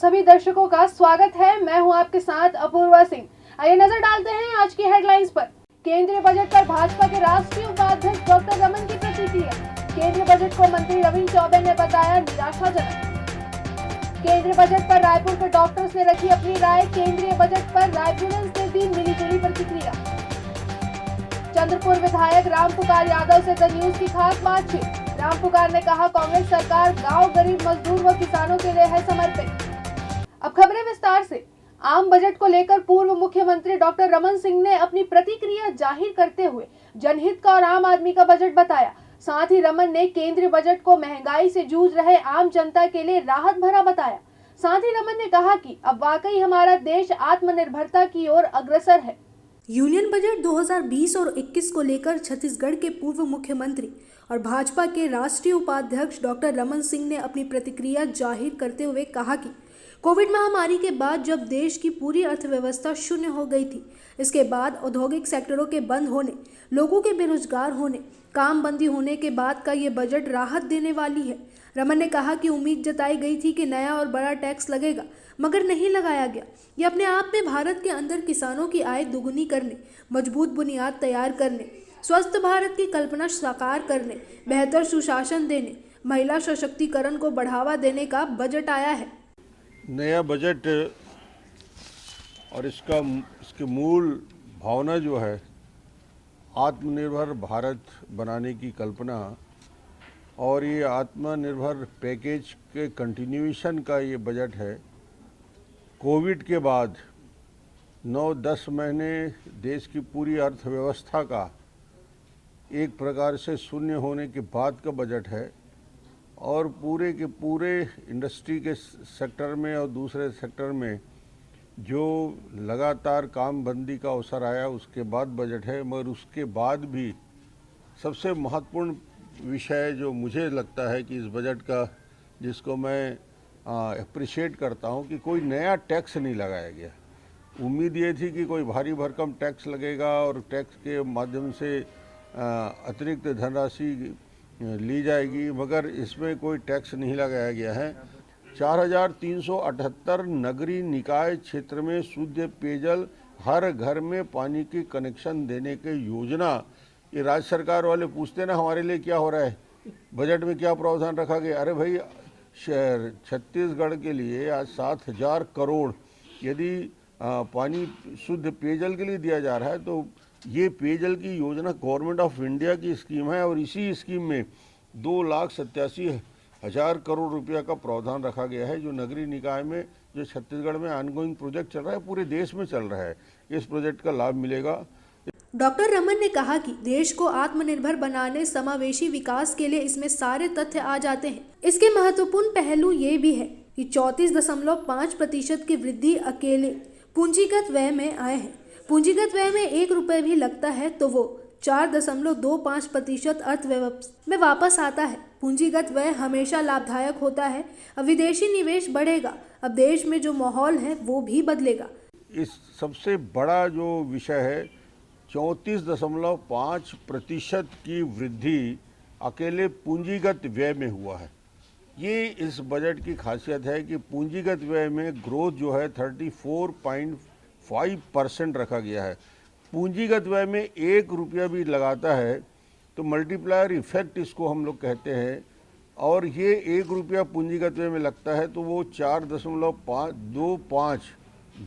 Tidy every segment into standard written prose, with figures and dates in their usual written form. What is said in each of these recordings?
सभी दर्शकों का स्वागत है। मैं हूं आपके साथ अपूर्वा सिंह। आइए नजर डालते हैं आज की हेडलाइंस पर। केंद्रीय बजट पर भाजपा के राष्ट्रीय उपाध्यक्ष डॉक्टर रमन की प्रतिक्रिया। केंद्रीय बजट को मंत्री रविंद्र चौबे ने बताया निराशाजनक। केंद्रीय बजट पर रायपुर के डॉक्टर्स ने रखी अपनी राय। केंद्रीय बजट पर रायपुरन्स ने दी मिलीजुली प्रतिक्रिया। चंद्रपुर विधायक राम पुकार यादव से द न्यूज की खास बातचीत। राम पुकार ने कहा, कांग्रेस सरकार गांव, गरीब, मजदूर व किसानों के लिए है समर्पित। अब खबरें विस्तार से। आम बजट को लेकर पूर्व मुख्यमंत्री डॉक्टर रमन सिंह ने अपनी प्रतिक्रिया जाहिर करते हुए जनहित का और आम आदमी का बजट बताया। साथ ही रमन ने केंद्रीय बजट को महंगाई से जूझ रहे आम जनता के लिए राहत भरा बताया। साथ ही रमन ने कहा कि अब वाकई हमारा देश आत्मनिर्भरता की ओर अग्रसर है। यूनियन बजट 2020 और 21 को लेकर छत्तीसगढ़ के पूर्व मुख्यमंत्री और भाजपा के राष्ट्रीय उपाध्यक्ष डॉक्टर रमन सिंह ने अपनी प्रतिक्रिया जाहिर करते हुए कहा कि कोविड महामारी के बाद जब देश की पूरी अर्थव्यवस्था शून्य हो गई थी, इसके बाद औद्योगिक सेक्टरों के बंद होने, लोगों के बेरोजगार होने, काम बंदी होने के बाद का ये बजट राहत देने वाली है। रमन ने कहा कि उम्मीद जताई गई थी कि नया और बड़ा टैक्स लगेगा, मगर नहीं लगाया गया। ये अपने आप में भारत के अंदर किसानों की आय दोगुनी करने, मजबूत बुनियाद तैयार करने, स्वस्थ भारत की कल्पना साकार करने, बेहतर सुशासन देने, महिला सशक्तिकरण को बढ़ावा देने का बजट आया है। नया बजट और इसकी मूल भावना जो है आत्मनिर्भर भारत बनाने की कल्पना, और ये आत्मनिर्भर पैकेज के कंटिन्यूएशन का ये बजट है। कोविड के बाद 9-10 महीने देश की पूरी अर्थव्यवस्था का एक प्रकार से शून्य होने के बाद का बजट है, और पूरे के पूरे इंडस्ट्री के सेक्टर में और दूसरे सेक्टर में जो लगातार काम बंदी का अवसर आया उसके बाद बजट है। मगर उसके बाद भी सबसे महत्वपूर्ण विषय जो मुझे लगता है कि इस बजट का, जिसको मैं अप्रिशिएट करता हूं, कि कोई नया टैक्स नहीं लगाया गया। उम्मीद ये थी कि कोई भारी भरकम टैक्स लगेगा और टैक्स के माध्यम से अतिरिक्त धनराशि ली जाएगी, मगर इसमें कोई टैक्स नहीं लगाया गया है। 4378 नगरीय निकाय क्षेत्र में शुद्ध पेयजल, हर घर में पानी की कनेक्शन देने की योजना। ये राज्य सरकार वाले पूछते ना हमारे लिए क्या हो रहा है, बजट में क्या प्रावधान रखा गया। अरे भाई, छत्तीसगढ़ के लिए आज 7000 करोड़ यदि पानी शुद्ध पेयजल के लिए दिया जा रहा है, तो ये पेयजल की योजना गवर्नमेंट ऑफ इंडिया की स्कीम है, और इसी स्कीम में 2,87,000 करोड़ रुपया का प्रावधान रखा गया है, जो नगरीय निकाय में, जो छत्तीसगढ़ में ऑनगोइंग प्रोजेक्ट चल रहा है, पूरे देश में चल रहा है। इस प्रोजेक्ट का लाभ मिलेगा। डॉक्टर रमन ने कहा कि देश को आत्मनिर्भर बनाने, समावेशी विकास के लिए इसमें सारे तथ्य आ जाते हैं। इसके महत्वपूर्ण पहलू ये भी है कि 34.5% की वृद्धि अकेले पूंजीगत व्यय में आए हैं। पूंजीगत व्यय में 1 रुपये भी लगता है तो वो 4.25% अर्थव्यवस्था में वापस आता है। पूंजीगत व्यय हमेशा लाभदायक होता है। अब विदेशी निवेश बढ़ेगा, अब देश में जो माहौल है वो भी बदलेगा। इस सबसे बड़ा जो विषय है, 34.5% की वृद्धि अकेले पूंजीगत व्यय में हुआ है। ये इस बजट की खासियत है कि पूंजीगत व्यय में ग्रोथ जो है 34.5% रखा गया है। पूंजीगत व्यय में 1 रुपया भी लगाता है तो मल्टीप्लायर इफेक्ट इसको हम लोग कहते हैं, और ये 1 रुपया पूंजीगत व्यय में लगता है तो वो 4.25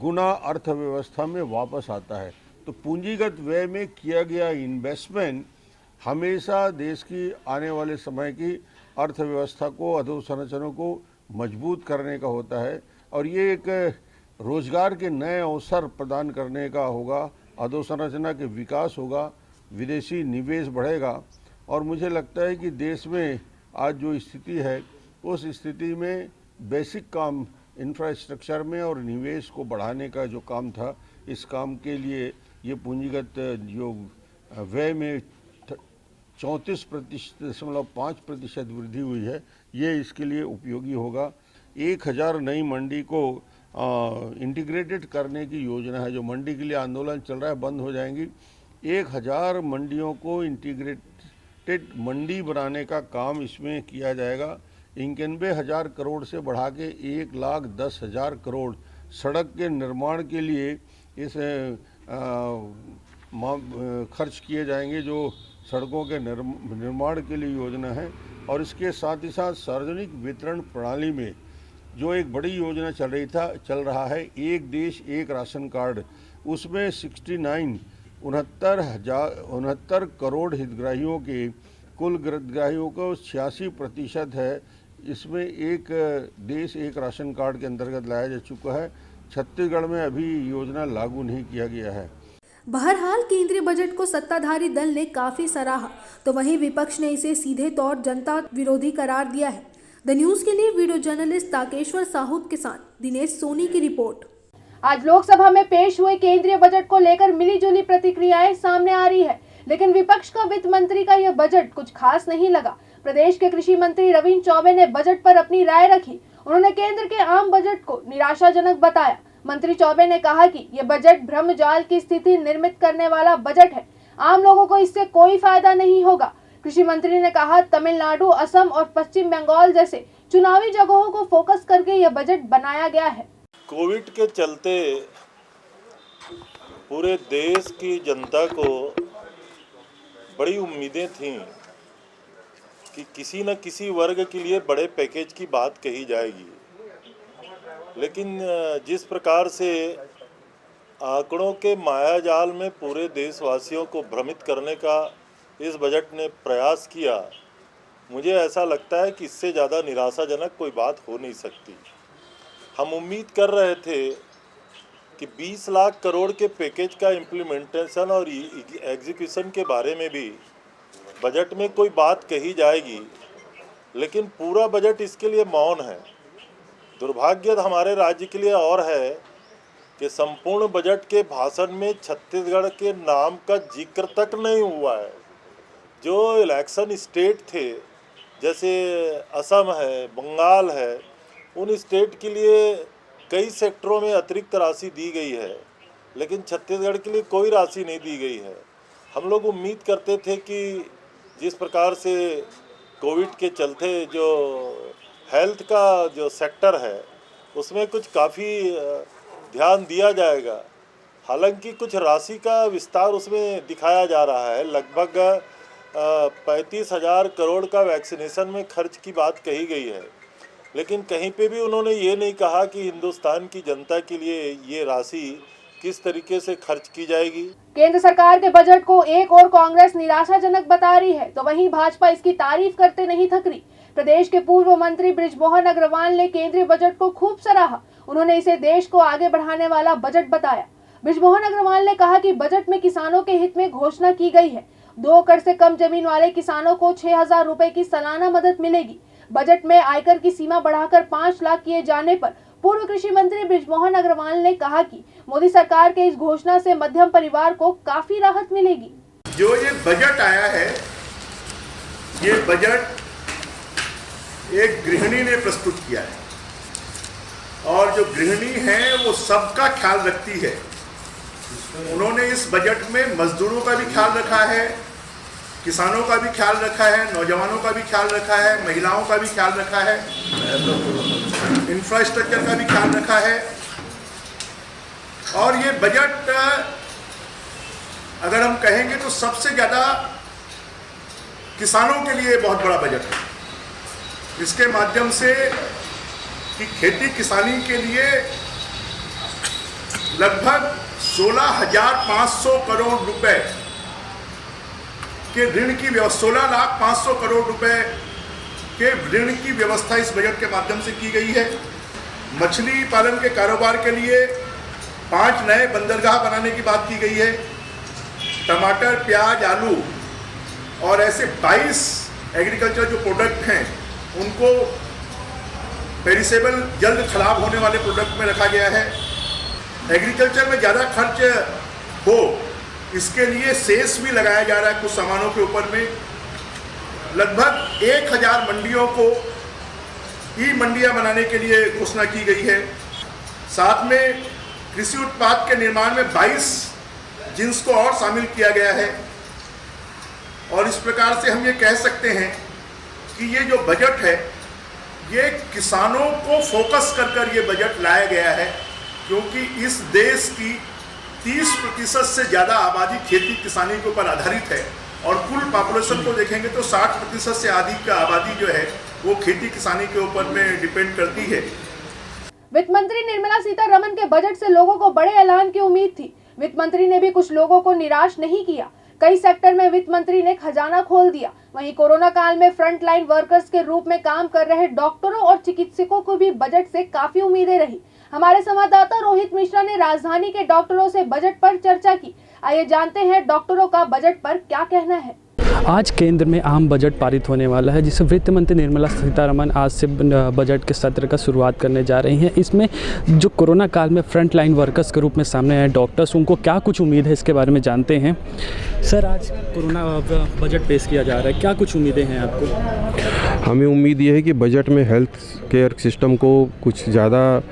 गुना अर्थव्यवस्था में वापस आता है। तो पूंजीगत व्यय में किया गया इन्वेस्टमेंट हमेशा देश की आने वाले समय की अर्थव्यवस्था को, अधोसंरचना को मजबूत करने का होता है, और ये एक रोजगार के नए अवसर प्रदान करने का होगा, अधोसंरचना के विकास होगा, विदेशी निवेश बढ़ेगा। और मुझे लगता है कि देश में आज जो स्थिति है, उस स्थिति में बेसिक काम इंफ्रास्ट्रक्चर में और निवेश को बढ़ाने का जो काम था, इस काम के लिए ये पूंजीगत जो व्यय में 34.5% वृद्धि हुई है, ये इसके लिए उपयोगी होगा। 1000 नई मंडी को इंटीग्रेटेड करने की योजना है। जो मंडी के लिए आंदोलन चल रहा है, बंद हो जाएंगी। 1000 मंडियों को इंटीग्रेटेड मंडी बनाने का काम इसमें किया जाएगा। 91,000 करोड़ से बढ़ा के 1,10,000 करोड़ सड़क के निर्माण के लिए इस खर्च किए जाएंगे, जो सड़कों के निर्माण के लिए योजना है। और इसके साथ ही साथ सार्वजनिक वितरण प्रणाली में जो एक बड़ी योजना चल रहा है, एक देश एक राशन कार्ड, उसमें 69 करोड़ हितग्राहियों के कुल हितग्राहियों को 86% है। इसमें एक देश एक राशन कार्ड के अंतर्गत लाया जा चुका है। छत्तीसगढ़ में अभी योजना लागू नहीं किया गया है। बहरहाल केंद्रीय बजट को सत्ताधारी दल ने काफी सराहा, तो वहीं विपक्ष ने इसे सीधे तौर जनता विरोधी करार दिया है। द न्यूज के लिए वीडियो जर्नलिस्ट ताकेश्वर साहूत के साथ दिनेश सोनी की रिपोर्ट। आज लोकसभा में पेश हुए केंद्रीय बजट को लेकर मिलीजुली प्रतिक्रियाएं सामने आ रही है, लेकिन विपक्ष का वित्त मंत्री का यह बजट कुछ खास नहीं लगा। प्रदेश के कृषि मंत्री रविंद्र चौबे ने बजट पर अपनी राय रखी। उन्होंने केंद्र के आम बजट को निराशाजनक बताया। मंत्री चौबे ने कहा कि यह बजट भ्रमजाल की स्थिति निर्मित करने वाला बजट है। आम लोगों को इससे कोई फायदा नहीं होगा। कृषि मंत्री ने कहा, तमिलनाडु, असम और पश्चिम बंगाल जैसे चुनावी जगहों को फोकस करके यह बजट बनाया गया है। कोविड के चलते पूरे देश की जनता को बड़ी उम्मीदें थीं कि किसी न किसी वर्ग के लिए बड़े पैकेज की बात कही जाएगी, लेकिन जिस प्रकार से आंकड़ों के मायाजाल में पूरे देशवासियों को भ्रमित करने का इस बजट ने प्रयास किया, मुझे ऐसा लगता है कि इससे ज़्यादा निराशाजनक कोई बात हो नहीं सकती। हम उम्मीद कर रहे थे कि 20 लाख करोड़ के पैकेज का इम्प्लीमेंटेशन और एग्जीक्यूशन के बारे में भी बजट में कोई बात कही जाएगी, लेकिन पूरा बजट इसके लिए मौन है। दुर्भाग्य हमारे राज्य के लिए और है कि संपूर्ण बजट के भाषण में छत्तीसगढ़ के नाम का जिक्र तक नहीं हुआ है। जो इलेक्शन स्टेट थे, जैसे असम है, बंगाल है, उन स्टेट के लिए कई सेक्टरों में अतिरिक्त राशि दी गई है, लेकिन छत्तीसगढ़ के लिए कोई राशि नहीं दी गई है। हम लोग उम्मीद करते थे कि जिस प्रकार से कोविड के चलते जो हेल्थ का जो सेक्टर है उसमें कुछ काफ़ी ध्यान दिया जाएगा। हालांकि कुछ राशि का विस्तार उसमें दिखाया जा रहा है। लगभग 35,000 करोड़ का वैक्सीनेशन में खर्च की बात कही गई है, लेकिन कहीं पे भी उन्होंने ये नहीं कहा कि हिंदुस्तान की जनता के लिए ये राशि किस तरीके से खर्च की जाएगी। केंद्र सरकार के बजट को एक और कांग्रेस निराशाजनक बता रही है, तो वहीं भाजपा इसकी तारीफ करते नहीं थक रही। प्रदेश के पूर्व मंत्री बृजमोहन अग्रवाल ने केंद्रीय बजट को खूब सराहा। उन्होंने इसे देश को आगे बढ़ाने वाला बजट बताया। बृजमोहन अग्रवाल ने कहा कि बजट में किसानों के हित में घोषणा की गई है। 2 एकड़ से कम जमीन वाले किसानों को 6,000 रुपए की सालाना मदद मिलेगी। बजट में आयकर की सीमा बढ़ाकर 5 लाख किए जाने पर पूर्व कृषि मंत्री बृजमोहन अग्रवाल ने कहा कि मोदी सरकार के इस घोषणा से मध्यम परिवार को काफी राहत मिलेगी। जो ये बजट आया है, ये बजट एक गृहिणी ने प्रस्तुत किया है, और जो गृहिणी है वो सबका ख्याल रखती है। उन्होंने इस बजट में मजदूरों का भी ख्याल रखा है, किसानों का भी ख्याल रखा है, नौजवानों का भी ख्याल रखा है, महिलाओं का भी ख्याल रखा है, इंफ्रास्ट्रक्चर का भी ख्याल रखा है। और ये बजट अगर हम कहेंगे तो सबसे ज़्यादा किसानों के लिए बहुत बड़ा बजट है। इसके माध्यम से कि खेती किसानी के लिए लगभग 16,500 करोड़ रुपए के ऋण की व्यवस्था, 16,500 करोड़ रुपए के ऋण की व्यवस्था इस बजट के माध्यम से की गई है। मछली पालन के कारोबार के लिए 5 नए बंदरगाह बनाने की बात की गई है। टमाटर, प्याज, आलू और ऐसे 22 एग्रीकल्चर जो प्रोडक्ट हैं उनको पेरिसेबल, जल्द खराब होने वाले प्रोडक्ट में रखा गया है। एग्रीकल्चर में ज़्यादा खर्च हो इसके लिए सेस भी लगाया जा रहा है कुछ सामानों के ऊपर में। लगभग 1,000 मंडियों को ई मंडियां बनाने के लिए घोषणा की गई है। साथ में कृषि उत्पाद के निर्माण में 22 जिन्स को और शामिल किया गया है। और इस प्रकार से हम ये कह सकते हैं कि ये जो बजट है ये किसानों को फोकस कर ये बजट लाया गया है, क्योंकि इस देश की 30% से ज़्यादा आबादी खेती किसानी के ऊपर आधारित है और कुल पॉपुलेशन को देखेंगे तो 60% से अधिक का आबादी जो है वो खेती किसानी के ऊपर में डिपेंड करती है। वित्त मंत्री निर्मला सीतारमण के बजट से लोगों को बड़े ऐलान की उम्मीद थी। वित्त मंत्री ने भी कुछ लोगों को निराश नहीं किया। कई सेक्टर में वित्त मंत्री ने खजाना खोल दिया। वहीं कोरोना काल में फ्रंट लाइन वर्कर्स के रूप में काम कर रहे डॉक्टरों और चिकित्सकों को भी बजट से काफी उम्मीदें रही। हमारे संवाददाता रोहित मिश्रा ने राजधानी के डॉक्टरों से बजट पर चर्चा की। आइए जानते हैं डॉक्टरों का बजट पर क्या कहना है। आज केंद्र में आम बजट पारित होने वाला है, जिसे वित्त मंत्री निर्मला सीतारमण आज से बजट के सत्र का शुरुआत करने जा रही हैं। इसमें जो कोरोना काल में फ्रंट लाइन वर्कर्स के रूप में सामने आए डॉक्टर्स, उनको क्या कुछ उम्मीद है इसके बारे में जानते हैं। सर, आज कोरोना बजट पेश किया जा रहा है, क्या कुछ उम्मीदें हैं आपको? हमें उम्मीद ये है कि बजट में हेल्थ केयर सिस्टम को कुछ ज़्यादा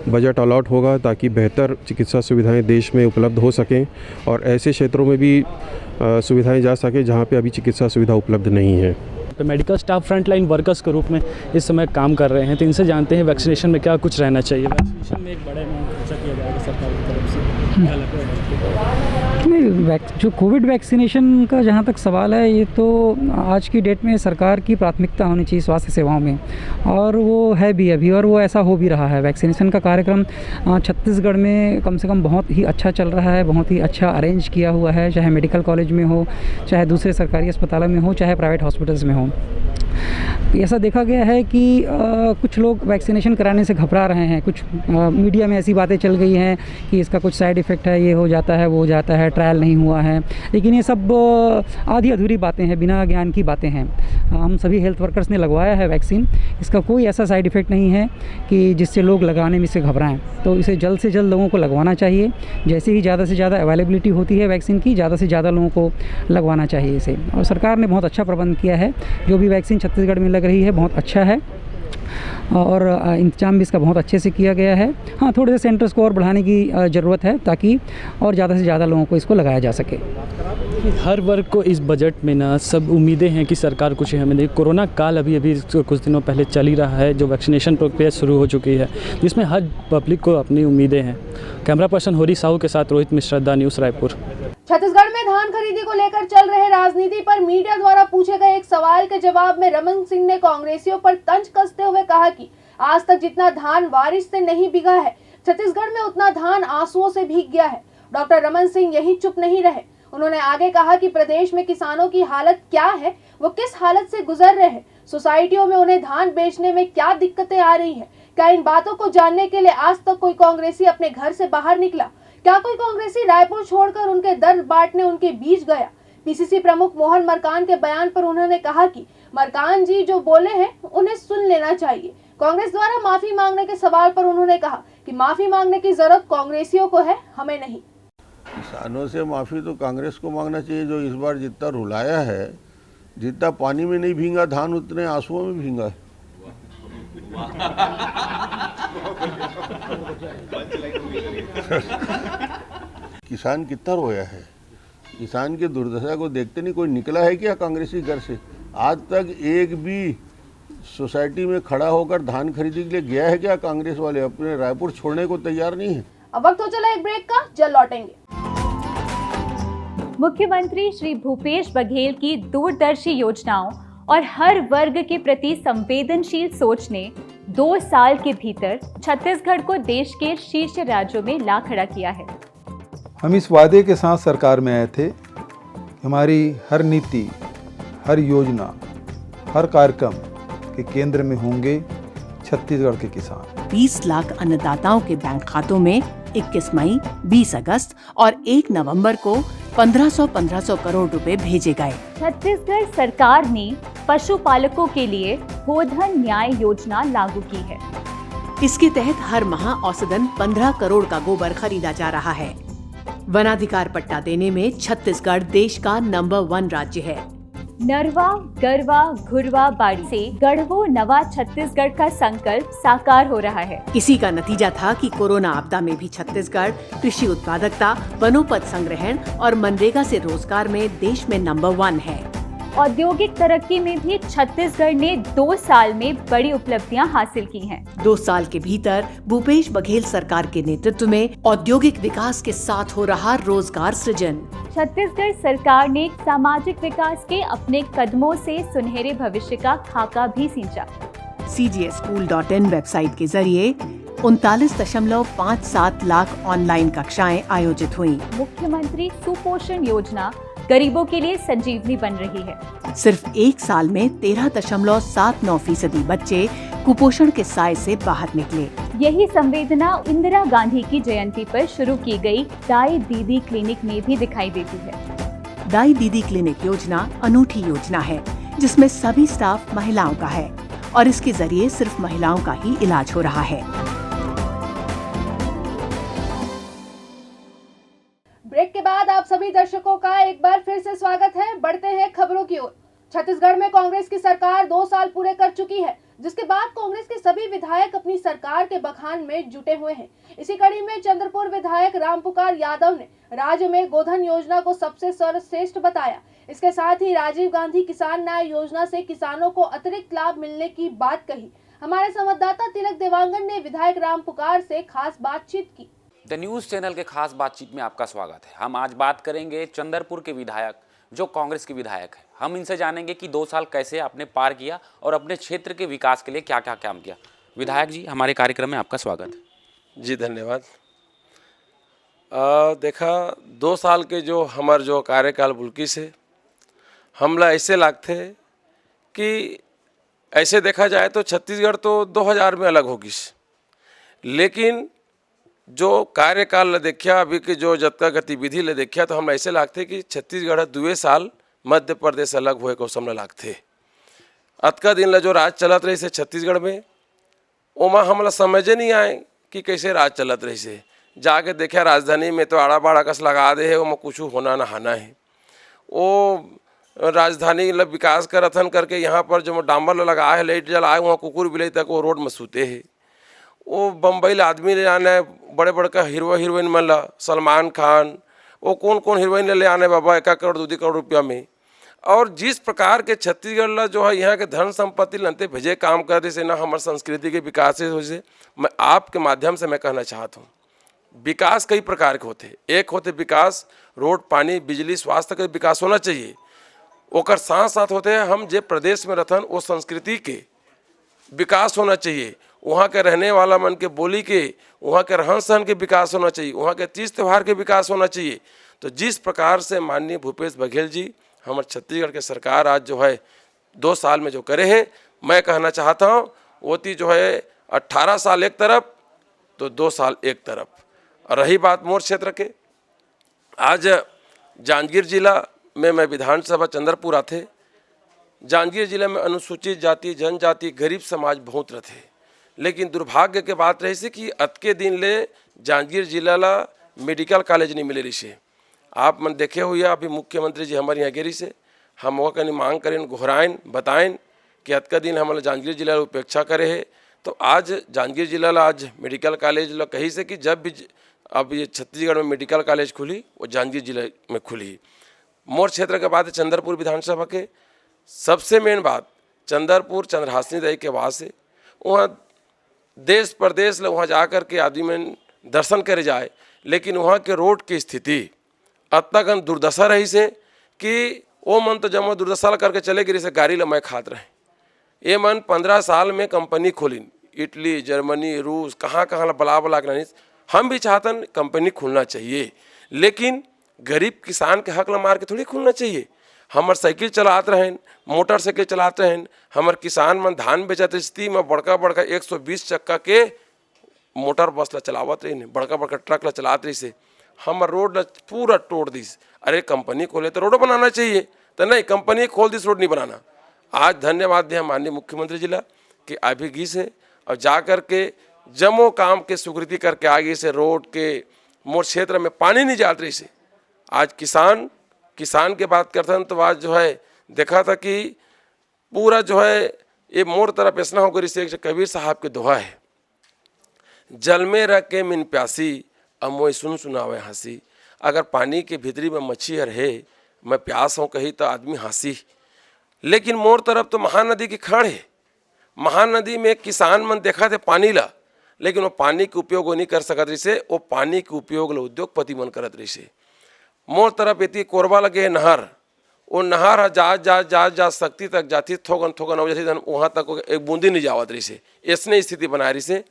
बजट अलॉट होगा ताकि बेहतर चिकित्सा सुविधाएं देश में उपलब्ध हो सकें और ऐसे क्षेत्रों में भी सुविधाएं जा सकें जहां पे अभी चिकित्सा सुविधा उपलब्ध नहीं है। तो medical staff front line workers के रूप में इस समय काम कर रहे हैं, तो इनसे जानते हैं वैक्सीनेशन में क्या कुछ रहना चाहिए। वैक्सीनेशन में एक बड़ा अमाउंट खर्चा किया जाएगा सरकार की तरफ से, क्या लगता है? नहीं, जो कोविड वैक्सीनेशन का जहाँ तक सवाल है, ये तो आज की डेट में सरकार की प्राथमिकता होनी चाहिए स्वास्थ्य सेवाओं में, और वो है भी अभी, और वो ऐसा हो भी रहा है। वैक्सीनेशन का कार्यक्रम छत्तीसगढ़ में कम से कम बहुत ही अच्छा चल रहा है, बहुत ही अच्छा अरेंज किया हुआ है, चाहे मेडिकल कॉलेज में हो, चाहे दूसरे सरकारी अस्पतालों में हो, चाहे प्राइवेट हॉस्पिटल्स में हो। ऐसा देखा गया है कि कुछ लोग वैक्सीनेशन कराने से घबरा रहे हैं। कुछ मीडिया में ऐसी बातें चल गई हैं कि इसका कुछ साइड इफ़ेक्ट है, ये हो जाता है, वो हो जाता है, ट्रायल नहीं हुआ है, लेकिन ये सब आधी अधूरी बातें हैं, बिना ज्ञान की बातें हैं। हम सभी हेल्थ वर्कर्स ने लगवाया है वैक्सीन, इसका कोई ऐसा साइड इफ़ेक्ट नहीं है कि जिससे लोग लगाने में से घबराएं। तो इसे जल्द से जल्द लोगों को लगवाना चाहिए। जैसे ही ज़्यादा से ज़्यादा अवेलेबिलिटी होती है वैक्सीन की, ज़्यादा से ज़्यादा लोगों को लगवाना चाहिए इसे। और सरकार ने बहुत अच्छा प्रबंध किया है, जो भी वैक्सीन छत्तीसगढ़ में लग रही है बहुत अच्छा है, और इंतजाम भी इसका बहुत अच्छे से किया गया है। हाँ, थोड़े से सेंटर्स को और बढ़ाने की ज़रूरत है ताकि और ज़्यादा से ज़्यादा लोगों को इसको लगाया जा सके। हर वर्ग को इस बजट में ना सब उम्मीदें हैं कि सरकार कुछ हमें दे। कोरोना काल अभी कुछ दिनों पहले चल ही रहा है, जो वैक्सीनेशन प्रक्रिया शुरू हो चुकी है, जिसमें हर पब्लिक को अपनी उम्मीदें हैं। कैमरा पर्सन होरी साहू के साथ रोहित मिश्रा, द न्यूज़, रायपुर। छत्तीसगढ़ में धान खरीदी को लेकर चल रहे राजनीति पर मीडिया द्वारा पूछे गए एक सवाल के जवाब में रमन सिंह ने कांग्रेसियों पर तंज कसते हुए कहा कि आज तक जितना धान बारिश से नहीं भीगा है, छत्तीसगढ़ में उतना धान आंसुओं से भीग गया है। डॉक्टर रमन सिंह यही चुप नहीं रहे। उन्होंने आगे कहा कि प्रदेश में किसानों की हालत क्या है, वो किस हालत से गुजर रहे हैं, सोसाइटियों में उन्हें धान बेचने में क्या दिक्कतें आ रही हैं। क्या इन बातों को जानने के लिए आज तक कोई कांग्रेसी अपने घर से बाहर निकला? क्या कोई कांग्रेसी रायपुर छोड़कर उनके दर्द बांटने उनके बीच गया? पीसीसी प्रमुख मोहन मरकान के बयान पर उन्होंने कहा कि मरकान जी जो बोले हैं उन्हें सुन लेना चाहिए। कांग्रेस द्वारा माफी मांगने के सवाल पर उन्होंने कहा कि माफी मांगने की जरूरत कांग्रेसियों को है, हमें नहीं। किसानों से माफ़ी तो कांग्रेस को मांगना चाहिए, जो इस बार जितना रुलाया है, जितना पानी में नहीं भींगा धान उतने आंसुओं में भींगा है। किसान कितना रोया है, किसान की दुर्दशा को देखते नहीं कोई निकला है क्या कांग्रेसी घर से? आज तक एक भी सोसाइटी में खड़ा होकर धान खरीदने के लिए गया है क्या कांग्रेस वाले? अपने रायपुर छोड़ने को तैयार नहीं है। अब वक्त हो चला एक ब्रेक का, जल्द लौटेंगे। मुख्यमंत्री श्री भूपेश बघेल की दूरदर्शी योजनाओं और हर वर्ग के प्रति संवेदनशील सोच ने 2 साल के भीतर छत्तीसगढ़ को देश के शीर्ष राज्यों में ला खड़ा किया है। हम इस वादे के साथ सरकार में आए थे, हमारी हर नीति, हर योजना, हर कार्यक्रम के केंद्र में होंगे छत्तीसगढ़ के किसान। 20 लाख अन्नदाताओं के बैंक खातों में 21 मई, 20 अगस्त और 1 नवंबर को 1500 करोड़ रुपए भेजे गए। छत्तीसगढ़ सरकार ने पशुपालकों के लिए गोधन न्याय योजना लागू की है। इसके तहत हर माह औसतन 15 करोड़ का गोबर खरीदा जा रहा है। वनाधिकार पट्टा देने में छत्तीसगढ़ देश का नंबर 1 राज्य है। नरवा, गरवा, घुरवा, बाड़ी से गढ़वो नवा छत्तीसगढ़ का संकल्प साकार हो रहा है। इसी का नतीजा था कि कोरोना आपदा में भी छत्तीसगढ़ कृषि उत्पादकता, वनोपज संग्रहण और मनरेगा से रोजगार में देश में नंबर 1 है। औद्योगिक तरक्की में भी छत्तीसगढ़ ने 2 साल में बड़ी उपलब्धियां हासिल की हैं। 2 साल के भीतर भूपेश बघेल सरकार के नेतृत्व में औद्योगिक विकास के साथ हो रहा रोजगार सृजन। छत्तीसगढ़ सरकार ने सामाजिक विकास के अपने कदमों से सुनहरे भविष्य का खाका भी सींचा। cgsschool.in वेबसाइट के जरिए 39.57 लाख ऑनलाइन कक्षाएं आयोजित हुई। मुख्यमंत्री सुपोषण योजना गरीबों के लिए संजीवनी बन रही है। सिर्फ 1 साल में 13.79% बच्चे कुपोषण के साए से बाहर निकले। यही संवेदना इंदिरा गांधी की जयंती पर शुरू की गई दाई दीदी क्लिनिक में भी दिखाई देती है। दाई दीदी क्लिनिक योजना अनूठी योजना है जिसमें सभी स्टाफ महिलाओं का है और इसके जरिए सिर्फ महिलाओं का ही इलाज हो रहा है। ब्रेक के बाद आप सभी दर्शकों का एक बार फिर से स्वागत है। बढ़ते हैं खबरों की ओर। छत्तीसगढ़ में कांग्रेस की सरकार 2 साल पूरे कर चुकी है, जिसके बाद कांग्रेस के सभी विधायक अपनी सरकार के बखान में जुटे हुए हैं। इसी कड़ी में चंद्रपुर विधायक रामपुकार यादव ने राज्य में गोधन योजना को सबसे सर्वश्रेष्ठ बताया। इसके साथ ही राजीव गांधी किसान न्याय योजना से किसानों को अतिरिक्त लाभ मिलने की बात कही। हमारे संवाददाता तिलक देवांगन ने विधायक रामपुकार से खास बातचीत की। द न्यूज़ चैनल के खास बातचीत में आपका स्वागत है। हम आज बात करेंगे चंद्रपुर के विधायक जो कांग्रेस के विधायक हैं। हम इनसे जानेंगे कि 2 साल कैसे आपने पार किया और अपने क्षेत्र के विकास के लिए क्या क्या काम किया। विधायक जी, हमारे कार्यक्रम में आपका स्वागत है। जी धन्यवाद। देखा 2 साल के जो हमार जो कार्यकाल बुल्की से हमला ऐसे लागते कि ऐसे देखा जाए तो छत्तीसगढ़ तो 2000 में अलग होगी, लेकिन जो कार्यकाल ले देखा अभी के जो जतका गतिविधि ले देखा तो हम ऐसे लागते कि छत्तीसगढ़ 2 साल मध्य प्रदेश अलग हुए को समझ लागते। अतका दिन ले जो राज चलत रही से छत्तीसगढ़ में ओमा हमला समझे नहीं आए कि कैसे राज चलत रही से। जाके देखा राजधानी में तो आड़ा बाड़ा कस लगा दे है, ओमा कुछ होना नहाना है। वो राजधानी ल विकास करथन करके यहाँ पर जो डांबर लगा है, लाइट जलाए, वहाँ कुकुर बिलाई तक वो रोड में सूते है। वो बम्बई ला आदमी ले आना है, बड़े बड़े का हीरो हीरोइन मन ला, सलमान खान, वो कौन कौन हीरोइन ले आने बाबा 1 करोड़ 2 करोड़ रुपया में। और जिस प्रकार के छत्तीसगढ़ ला जो है यहाँ के धन संपत्ति लंते भेजे काम कर रहे से ना हमारे संस्कृति के विकास से मैं आपके माध्यम से मैं कहना चाहता हूँ। विकास कई प्रकार के होते। एक होते विकास रोड, पानी, बिजली, स्वास्थ्य का विकास होना चाहिए। ओकर साथ साथ होते हैं हम जे प्रदेश में रहन वो संस्कृति के विकास होना चाहिए। वहाँ के रहने वाला मन के बोली के, वहाँ के रहन सहन के विकास होना चाहिए, वहाँ के तीज त्यौहार के विकास होना चाहिए। तो जिस प्रकार से माननीय भूपेश बघेल जी हमारे छत्तीसगढ़ के सरकार आज जो है 2 साल में जो करे हैं, मैं कहना चाहता हूँ वो थी जो है 18 साल एक तरफ तो 2 साल एक तरफ। और रही बात मोर क्षेत्र के, आज जांजगीर जिला में मैं विधानसभा चंद्रपुर आते। जांजगीर जिले में अनुसूचित जाति जनजाति गरीब समाज बहुत रहते, लेकिन दुर्भाग्य के बात रही से कि अतके दिन ले जांजगीर जिला ला मेडिकल कॉलेज नहीं मिले रही से। आप मन देखे हुए अभी मुख्यमंत्री जी हमारे यहाँ गेरी से हम वो कहीं मांग करें, घोराइन बताएं कि अतका दिन हमारे जांजगीर जिला उपेक्षा करे है। तो आज जांजगीर जिला ला आज मेडिकल कॉलेज ला कही से कि जब भी अब ये छत्तीसगढ़ में मेडिकल कॉलेज खुली वो जांजगीर जिले में खुली। मोर क्षेत्र के बाद चंद्रपुर विधानसभा के सबसे मेन बात चंद्रपुर चंद्रहासिनी दाई के वास से वहाँ देश प्रदेश वहाँ जा कर के आदमी में दर्शन करे जाए, लेकिन वहाँ के रोड की स्थिति अतक दुर्दशा रही से कि वो मन तो जब दुर्दशा करके चले गिरी से गाड़ी लमाए खात रहे। ये मन 15 साल में कंपनी खोली, इटली, जर्मनी, रूस, कहाँ कहाँ बला नहीं। हम भी चाहतन कंपनी खुलना चाहिए, लेकिन गरीब किसान के हक ला मार के थोड़ी खुलना चाहिए। हमार साइकिल चलात रहें, मोटरसाइकिल चलाते रहें, हमार किसान मन धान बेचत स्थिति में बड़का बड़का 120 चक्का के मोटर बस ला चलावत रही, बड़का बड़का ट्रक ला चलात रही से हमार रोड ला पूरा तोड़ दिस। अरे कंपनी खोले तो रोड बनाना चाहिए, तो नहीं कंपनी खोल दिस, रोड नहीं बनाना। आज धन्यवाद दिया माननीय मुख्यमंत्री जी ला कि अभी गई से और जा कर के जमो काम के स्वीकृति करके आगे से रोड के मोर क्षेत्र में पानी नहीं जात रही से। आज किसान के बात करते हैं तो आज जो है देखा था कि पूरा जो है ये मोर तरफ ऐसा हो गई से कबीर साहब के दोहा है, जल में रख के मिन प्यासी अमोई सुन सुनावे हंसी। अगर पानी के भीतरी में मच्छी है मैं प्यास हूँ कही तो आदमी हंसी। लेकिन मोर तरफ तो महानदी की खड़ है। महानदी में किसान मन देखा थे पानी ला, लेकिन वो पानी के उपयोग वो नहीं कर सकत रही से, वो पानी के उपयोग ला उद्योगपति मन करत रही से। मोर तरफ इतनी कोरबा लगे है नहर, वो नहर जा शक्ति तक जाती, थोकन थोकन हो जाती, वहाँ तक एक बूंदी नहीं जावत रही से। ऐसने स्थिति बना रही से।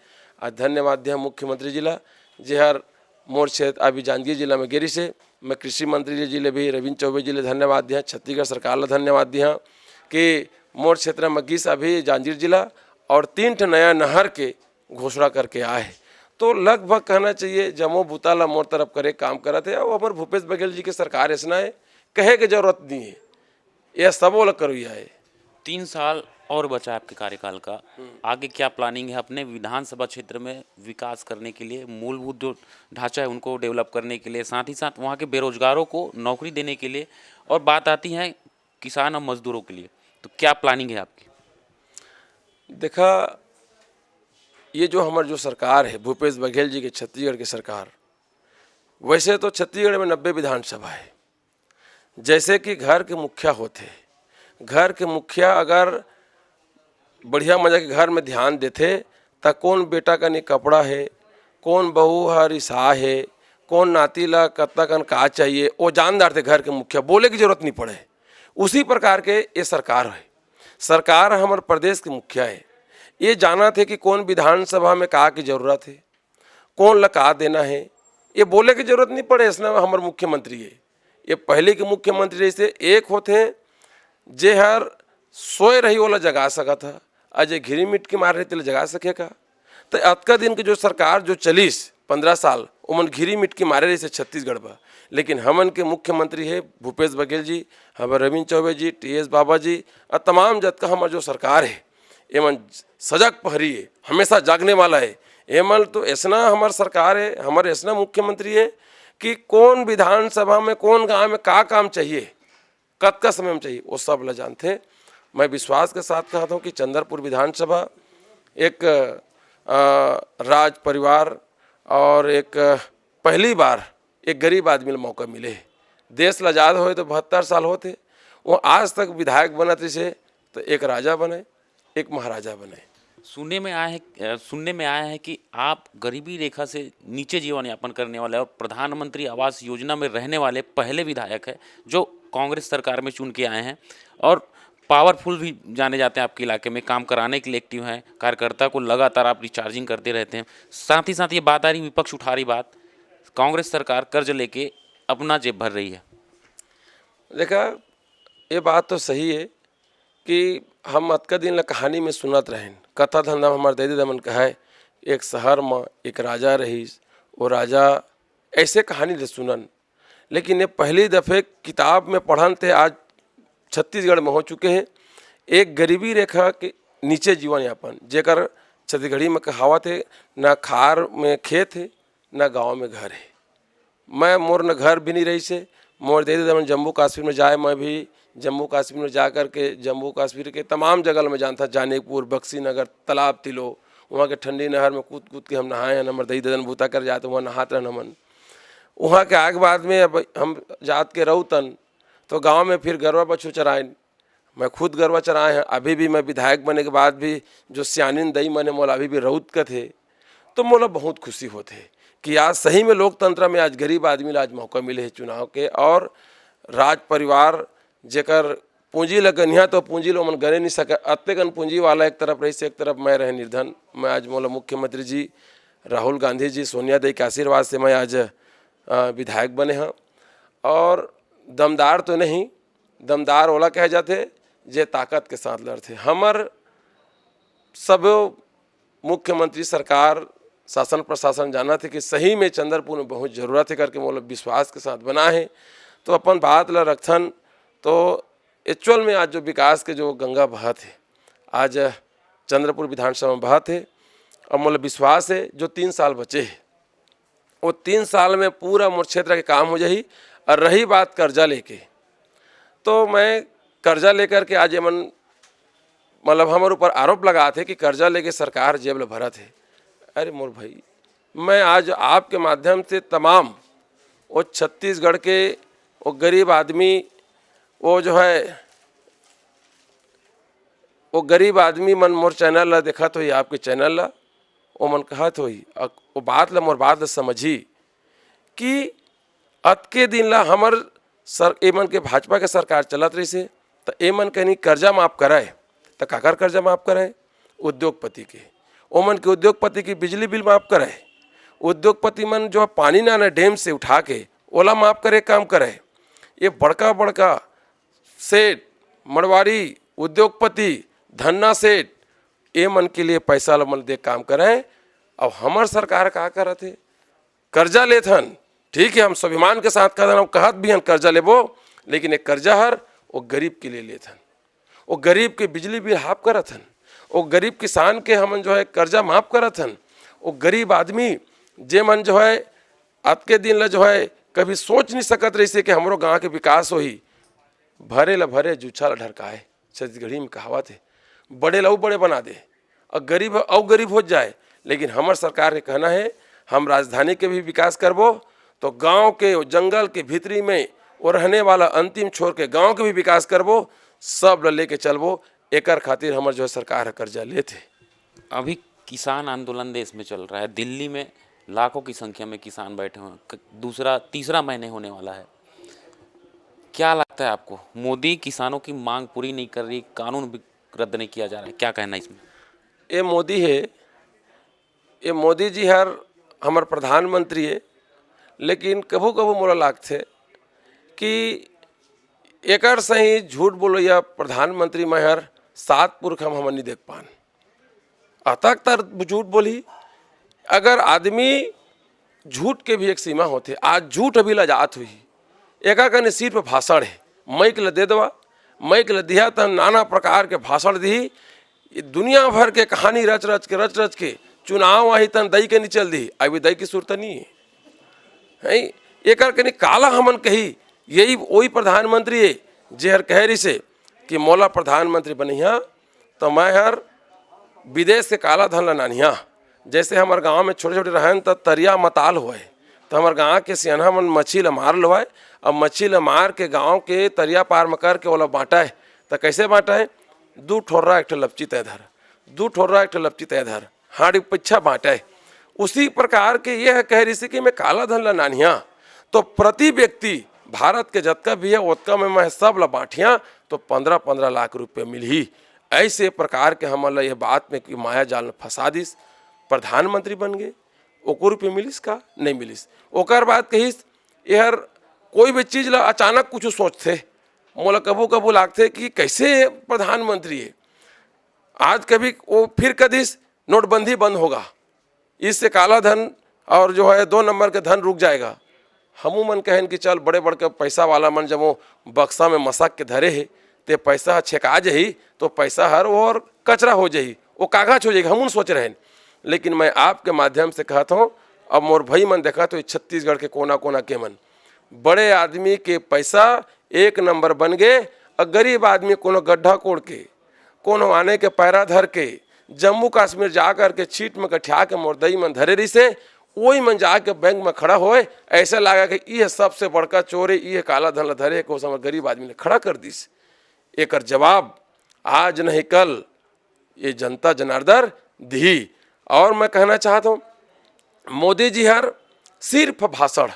आज धन्यवाद दिया मुख्यमंत्री जिला जे हर मोर क्षेत्र अभी जांजगीर जिला में गिरी से। मैं कृषि मंत्री जी ले भी रविंद्र चौबे जी ले धन्यवाद दिया, छत्तीसगढ़ सरकार ला धन्यवाद दिया कि मोर क्षेत्र में गिस अभी जांजगीर जिला और 3 नया नहर के घोषणा करके आए। तो लगभग कहना चाहिए जमो बुताला मोर तरफ करे काम करा थे। और हमारे भूपेश बघेल जी की सरकार ऐसा है, कहे की जरूरत नहीं है, यह सबो लोग करो है। 3 साल और बचा आपके कार्यकाल का, आगे क्या प्लानिंग है अपने विधानसभा क्षेत्र में विकास करने के लिए, मूलभूत जो ढांचा है उनको डेवलप करने के लिए, साथ ही साथ वहाँ के बेरोजगारों को नौकरी देने के लिए, और बात आती है किसान और मजदूरों के लिए, तो क्या प्लानिंग है आपकी? देखा, ये जो हमारी जो सरकार है भूपेश बघेल जी की छत्तीसगढ़ की सरकार, वैसे तो छत्तीसगढ़ में 90 विधानसभा है। जैसे कि घर के मुखिया होते, घर के मुखिया अगर बढ़िया मजा के घर में ध्यान देते तो कौन बेटा का नहीं कपड़ा है, कौन बहू हर रिसा है, कौन नाती ला कत्ता कन का चाहिए, वो जानदार थे। घर के मुखिया बोले की जरूरत नहीं पड़े। उसी प्रकार के ये सरकार है। सरकार हमारे प्रदेश के मुखिया है, ये जाना थे कि कौन विधानसभा में का की जरूरत है, कौन लगा देना है, ये बोले की जरूरत नहीं पड़े। इसमें हमारे मुख्यमंत्री है, ये पहले के मुख्यमंत्री से एक होते जे हर सोए रही वाला जगा सका था, अजय घिरी मिट के मार रहे थे जगा सकेगा। तो आज का दिन की जो सरकार जो 15 साल उमन घिरी मिट के मारे रही से छत्तीसगढ़ में, लेकिन हमन के मुख्यमंत्री है भूपेश बघेल जी, हमारे रविंद्र चौबे जी, TS बाबा जी और तमाम जत का हमारा जो सरकार है, एमन सजग पहरी है, हमेशा जागने वाला है। एमन तो ऐसा हमार सरकार है, हमारे ऐसा मुख्यमंत्री है कि कौन विधानसभा में कौन गांव में का काम चाहिए, कद का समय में चाहिए, वो सब ल जानते। मैं विश्वास के साथ कहता हूँ कि चंद्रपुर विधानसभा एक राज परिवार और एक पहली बार एक गरीब आदमी को मौका मिले। देश आज़ाद हुए तो 72 साल होते, वो आज तक विधायक बनत से तो एक राजा बने, एक महाराजा बने। सुनने में आया है कि आप गरीबी रेखा से नीचे जीवन यापन करने वाले और प्रधानमंत्री आवास योजना में रहने वाले पहले विधायक है जो कांग्रेस सरकार में चुन के आए हैं, और पावरफुल भी जाने जाते हैं आपके इलाके में, काम कराने के लिए एक्टिव हैं, कार्यकर्ता को लगातार आप रिचार्जिंग करते रहते हैं। साथ ही साथ ये बात आ रही, विपक्ष उठा रही बात, कांग्रेस सरकार कर्ज लेके अपना जेब भर रही है। देखा, ये बात तो सही है कि हम अतका दिन ला कहानी में सुनत रहें, कथा धंधा हमारे दादी दमन का है, एक शहर में एक राजा रहीस, वो राजा ऐसे कहानी ले सुनन, लेकिन ये पहली दफ़े किताब में पढ़न थे, आज छत्तीसगढ़ में हो चुके हैं। एक गरीबी रेखा के नीचे जीवन यापन, जेकर छत्तीसगढ़ी में कहावत है, ना खार में खेत है ना गांव में घर है। मैं मोर न घर भी नहीं रही से, मोर दे दमन जम्मू कश्मीर में जाए, मैं भी जम्मू कश्मीर में जा कर के जम्मू कश्मीर के तमाम जगह में जानता, जानेपुर, बक्सी नगर, तालाब तिलो, वहाँ के ठंडी नहर में कूद कूद के हम नहाए हैं। नंबर दही ददन बूता कर जाते, वहाँ नहाते रहन हमन। वहाँ के आगे बाद में अब हम जात के रहूतन तो गांव में फिर गरवा बछू चराएन, मैं खुद गरवा चराए हैं। अभी भी मैं विधायक बने के बाद भी जो सियानिन दई मने मोला अभी भी रउत का थे, तो मोला बहुत खुशी होते कि आज सही में लोकतंत्र में आज गरीब आदमी ला आज मौका मिले है चुनाव के। और राज परिवार जेकर पूंजी लगनिया तो पूंजी लो मन गने नहीं सके, अत्तेकन पूंजी वाला एक तरफ रही से एक तरफ मैं रहे निर्धन। मैं आज मोला मुख्यमंत्री जी राहुल गांधी जी, सोनिया देवी के आशीर्वाद से मैं आज विधायक बने हैं। और दमदार तो नहीं, दमदार वाला कहे जाते जे ताकत के साथ लड़ते। हमर सब मुख्यमंत्री सरकार शासन प्रशासन जाना थे कि सही में चंद्रपुर में बहुत ज़रूरत है करके मोला विश्वास के साथ बना है, तो अपन बात ला रखन। तो एक्चुअल में आज जो विकास के जो गंगा बहत है, आज चंद्रपुर विधानसभा में बहत है, और मोला विश्वास है जो 3 साल बचे हैं वो 3 साल में पूरा मोर क्षेत्र के काम हो जाही। और रही बात कर्जा लेके, तो मैं कर्जा लेकर के आज मन मतलब हमारे ऊपर आरोप लगा थे कि कर्जा लेके सरकार जेब में भरा थे। अरे मोर भाई, मैं आज आपके माध्यम से तमाम वो छत्तीसगढ़ के वो गरीब आदमी, वो जो है वो गरीब आदमी मन मोर चैनल ला देखत होई, आपके चैनल ला वो मन कहत होई, वो बात ला मोर बात ला समझी कि अतके दिन ला हमर सर एमन के भाजपा के सरकार चलत रही से, तो एमन कहीं कर्जा माफ़ कराए, तो काकर कर्जा माफ़ कराए? उद्योगपति के, ओमन के उद्योगपति की बिजली बिल माफ़ कराए, उद्योगपति मन जो पानी ना डैम से उठा के ओला माफ़ करे काम करे। ये बड़का बड़का सेठ, मड़वारी, उद्योगपति, धन्ना सेठ, ये मन के लिए पैसा ला मन दे काम कराए। अब हमार सरकार का करत है, कर्जा लेत हन, ठीक है, हम स्वाभिमान के साथ कहत भी हन कर्जा लेबो, लेकिन एक कर्जा हर वो गरीब के लिए लेत हन, वो गरीब के बिजली बिल हाफ करत हन, वो गरीब किसान के हमन जो है कर्जा माफ़ करत हन। वो गरीब आदमी जे मन जो है आज के दिन ला जो है कभी सोच नहीं सकत रही से कि हमरो गांव के विकास होही, भरे ला भरे जूछा ला ढरकाए, छत्तीसगढ़ी में कहावत है, बड़े लऊ बड़े बना दे और गरीब हो जाए। लेकिन हमार सरकार के कहना है हम राजधानी के भी विकास करबो, तो गांव के जंगल के भीतरी में वो रहने वाला अंतिम छोर के गांव के भी विकास करबो, सब लेके चलबो। एकर खातिर हमार जो है सरकार कर्जा लेते। अभी किसान आंदोलन देश में चल रहा है, दिल्ली में लाखों की संख्या में किसान बैठे हुए, तीसरा महीने होने वाला है। क्या लगता है आपको, मोदी किसानों की मांग पूरी नहीं कर रही, कानून भी रद्द नहीं किया जा रहा है, क्या कहना है इसमें? ये मोदी है, ये मोदी जी हर हमार प्रधानमंत्री है, लेकिन कभू कभू मोला लागत है कि एकर सही झूठ बोलो या प्रधानमंत्री में हर 7 पुरख हम नहीं देख पान, अतक तर झूठ बोली। अगर आदमी झूठ के भी एक सीमा होते, आज झूठ अभी लजात हुई, एक कने सिर पर भाषण है, मैक ल दे दवा, मैक ल दिया तो नाना प्रकार के भाषण दी, दुनिया भर के कहानी रच रच के चुनाव आई तन दई के नहीं चल दी, अभी दई की सूरत नहीं है। एक कने काला हमन कही, यही वही प्रधानमंत्री है जे हर कह रही से कि मोला प्रधानमंत्री बनिया तो मैं हर विदेश से काला धन ला नानिया। जैसे हमारे गांव में छोटे छोटे रहन तो तरिया मताल हुए, तो हमारे गांव के सियाना मन मच्छी ला मार लवाए, अब मच्छी ला मार के गांव के तरिया पार में करके ओला बांटा है। तो कैसे बांटा है? 2 ठोर्रा 1 लपची तय धर, 2 ठोर्रा 1 लपची तय धर, हाड़ी पिछा बांटा है। उसी प्रकार के यह कह रही थी कि मैं काला धन ला नानिया, तो प्रति व्यक्ति भारत के जतका भी है उतका में मैं सब ला बांटिया तो 15-15 लाख रुपये मिली। ऐसे प्रकार के हमारा यह बात में कि माया जाल में फंसा दिस, प्रधानमंत्री बन गए, ओको रुपये मिलिस का नहीं मिलिस। ओकर बाद कहिस यार कोई भी चीज़ ला अचानक कुछ सोचते, मोला कबू लागते कि कैसे प्रधानमंत्री है। आज कभी वो फिर कदिस नोटबंदी बंद होगा, इससे काला धन और जो है 2 नंबर के धन रुक जाएगा। हमू मन कहन कि चल बड़े बड़े पैसा वाला मन जब वो बक्सा में मसक के धरे है ते पैसा छेका जाही तो पैसा हर और कचरा हो जाही, वो कागज हो जाएगा, हमून सोच रहे हैं। लेकिन मैं आपके माध्यम से कहता हूँ, अब मोर भाई मन देखा तो छत्तीसगढ़ के कोना कोना के मन बड़े आदमी के पैसा 1 नंबर बन गए, और गरीब आदमी कोनो गड्ढा कोड़ के कोनो आने के पैरा धर के जम्मू कश्मीर जा कर के छीट में गठिया के मोर दई मन धरे रही से वही मन जाके बैंक में खड़ा होए, ऐसा लगा कि ये सबसे बड़का चोर है, ये काला धन धरे को समय गरीब आदमी ने खड़ा कर दी। एक जवाब आज नहीं कल ये जनता जनार्दन दी। और मैं कहना चाहता हूँ मोदी जी हर सिर्फ भाषण,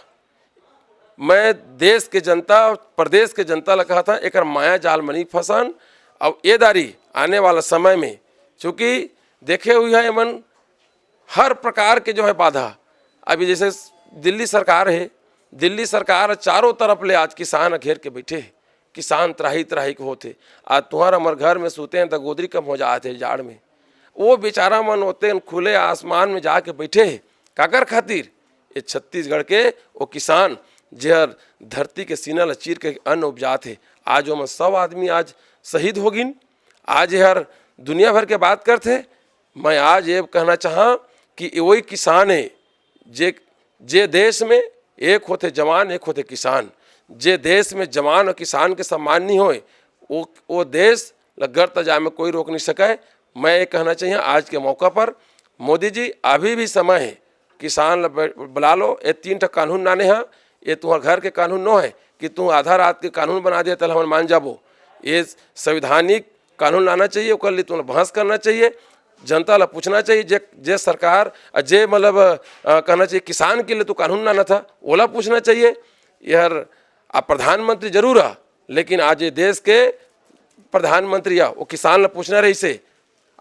मैं देश के जनता प्रदेश के जनता लगा था एक माया जाल मनी फसान। अब ये दारी आने वाला समय में चूँकि देखे हुए है मन हर प्रकार के जो है बाधा, अभी जैसे दिल्ली सरकार है, दिल्ली सरकार चारों तरफ ले आज किसान घेर के बैठे, किसान त्राही त्राही के होते। आज तुम्हारा हमारे घर में सोते हैं तो गोदरी कम हो जाते जाड़ में, वो बेचारा मन होते हैं खुले आसमान में जाके बैठे हैं काकर खातिर? ये छत्तीसगढ़ के वो किसान जहर धरती के सीना ल चीर के अन्न उपजाते। आज वो 100 आदमी आज शहीद हो गिन, आज हर दुनिया भर के बात करते। मैं आज ये कहना चाहा कि वही किसान है जे देश में एक होते जवान एक होते किसान, जे देश में जवान और किसान के सम्मान नहीं होए वो देश लगता जाए में कोई रोक नहीं सके। मैं ये कहना चाहिए आज के मौका पर मोदी जी अभी भी समय है, किसान बुला लो, ये 3 कानून नाने हैं, ये तुम्हारे घर के कानून न है कि तुम आधा रात के कानून बना दिए तल हम मान जाबो। ये संवैधानिक कानून आना चाहिए, ओकर लिए तुमने बहस करना चाहिए, जनता ला पूछना चाहिए। जे सरकार जे मतलब कहना चाहिए किसान के लिए तो कानून आना था, ओला पूछना चाहिए। यार आप प्रधानमंत्री जरूर आ, लेकिन आज ये देश के प्रधानमंत्री आ वो किसान ला पूछना रही से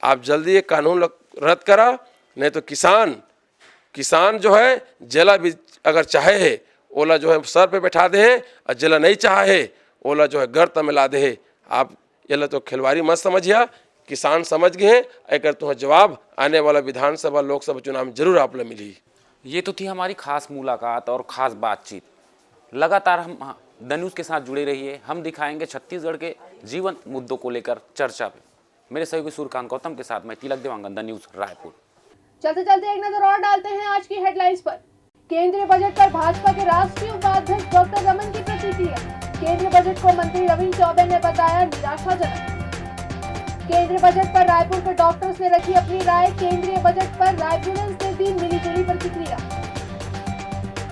आप जल्दी ये कानून रद्द करा, नहीं तो किसान जो है जेला भी अगर चाहे है ओला जो है सर पे बैठा दे है, और जेला नहीं चाहे है ओला जो है गर्त में ला दे है। आप ये तो खिलवाड़ी मत समझिया, किसान समझ गए हैं। अगर तुम्हें जवाब आने वाला विधानसभा लोकसभा चुनाव में जरूर आप मिली। ये तो थी हमारी खास मुलाकात और ख़ास बातचीत। लगातार हम द न्यूज़ के साथ जुड़े रहिए, हम दिखाएंगे छत्तीसगढ़ के जीवंत मुद्दों को लेकर चर्चा पे। मेरे सहयोगी सूर्यकांत गौतम के साथ मैं तिलक देवांगन, द न्यूज़ रायपुर। चलते चलते एक नजर और डालते हैं आज की हेडलाइंस पर। केंद्रीय बजट पर भाजपा के राष्ट्रीय उपाध्यक्ष डॉक्टर रमन की प्रतिक्रिया। केंद्रीय बजट को मंत्री रविंद्र चौबे ने बताया निराशाजनक। केंद्रीय बजट पर रायपुर के डॉक्टर्स ने रखी अपनी राय। केंद्रीय बजट पर रायपुरन्स ने दी मिलीजुली प्रतिक्रिया।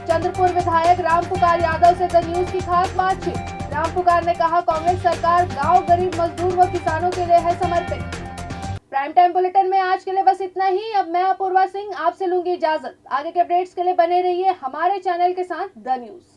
चंद्रपुर विधायक रामपुकार यादव से द न्यूज़ की खास बातचीत। रामपुकार ने कहा कांग्रेस सरकार गांव, गरीब मजदूर व किसानों के लिए है समर्पित। प्राइम टाइम बुलेटिन में आज के लिए बस इतना ही। अब मैं अपूर्वा सिंह आपसे लूंगी इजाजत। आगे के अपडेट्स के लिए बने रहिए हमारे चैनल के साथ द न्यूज़।